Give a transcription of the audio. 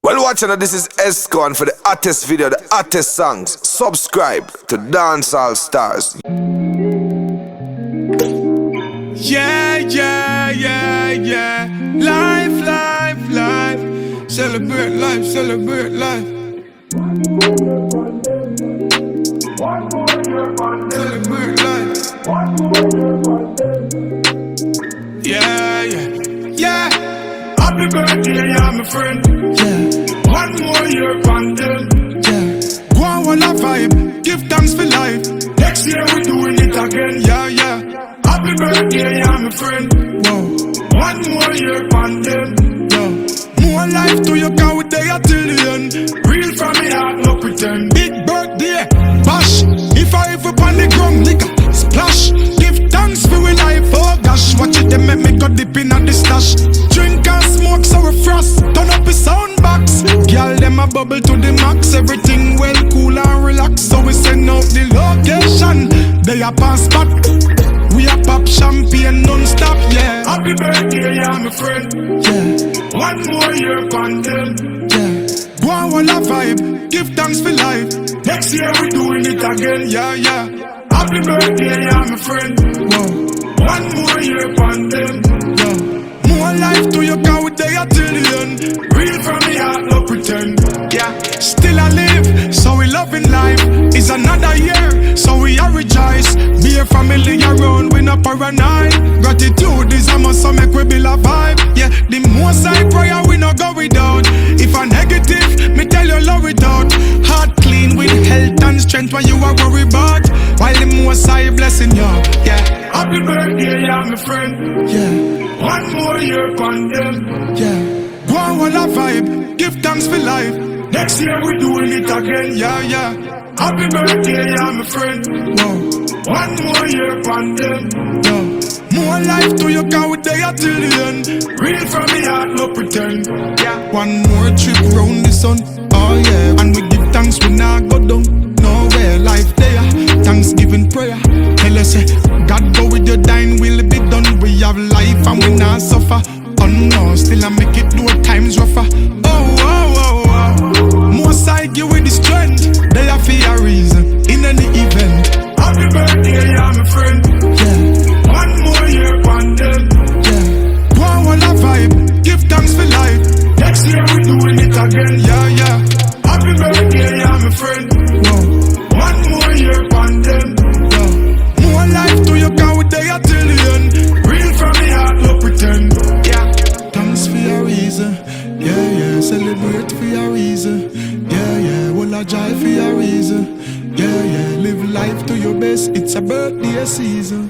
Well, watching this is Esco, and for the hottest video, the hottest songs, subscribe to Dancehall Stars. Yeah, yeah, yeah, yeah. Life, life, life. Celebrate life, celebrate life. Celebrate life. Yeah, yeah, yeah. Happy birthday, yeah, my friend. Yeah. One more year bundle. Yeah. Go on, one a vibe. Give thanks for life. Next year we doing it again. Yeah, yeah. Happy birthday, yeah, my friend. Whoa. One more year bundle. Yo. More life to you, cause we there till the end. Real from me heart, no pretend. Big birthday, bash. If I ever on the ground, nigga, splash. Give thanks for we life, oh gosh. Watch it, they make me go dip in at the stash. Drink and smoke so we frost. Turn up the sound box. Girl, them a bubble to the max. Everything well, cool and relax. So we send out the location. They a pass spot. We a pop champagne non-stop, yeah. Happy birthday, yeah, my friend. Yeah. One more year bundle. Yeah. Go on, one a vibe. Give thanks for life. Next year we doing it again, yeah, yeah. Happy birthday, yeah, my friend. Whoa. One more year bundle. Yeah. More life to you, cause we there till the end. Real from me heart, no pretend. Yeah. Still I live, so we loving life. It's another year, so we are rejoice. Be a family around, we not paranoid. Gratitude is a must, so make we build a vibe. Yeah, the most I prayer we not go without. If a negative, me tell you love it out. Heart clean with health and strength, what you are worry about. While the most I blessing you, yeah. Happy birthday, yeah, my friend. Yeah. One more year bundle. Yeah. Go on, one a vibe. Give thanks for life. Next year we doing it again, yeah, yeah. Happy birthday, yeah, my friend. Whoa. One more year bundle. Yo. More life to you, cause we there till the end. Real from me heart, no pretend. Yeah. One more trip round the sun. Oh yeah. And we give thanks, we not go down. Nowhere, life there. Thanksgiving prayer. Tell us, God go with your dine, will be done. We have life and we not suffer. Oh no, still I make it do times rougher. Oh, oh, oh, oh. Most I give with the strength. They are for a reason. In any event. Happy birthday, yeah, my friend. Yeah. One more year bundle. Yeah. Go on, one a vibe. Give thanks for life. Next year we doing it again. Yeah, yeah. Happy birthday, yeah, my friend. Whoa. One more year bundle. Yeah. More life to you, cause we there till the end. Real from me heart, no pretend. Yeah. Thanks for your reason. Yeah, yeah. Celebrate for your reason. Yeah, yeah. Well, I joy for your reason. Yeah, yeah, live life to your best, it's a birthday season.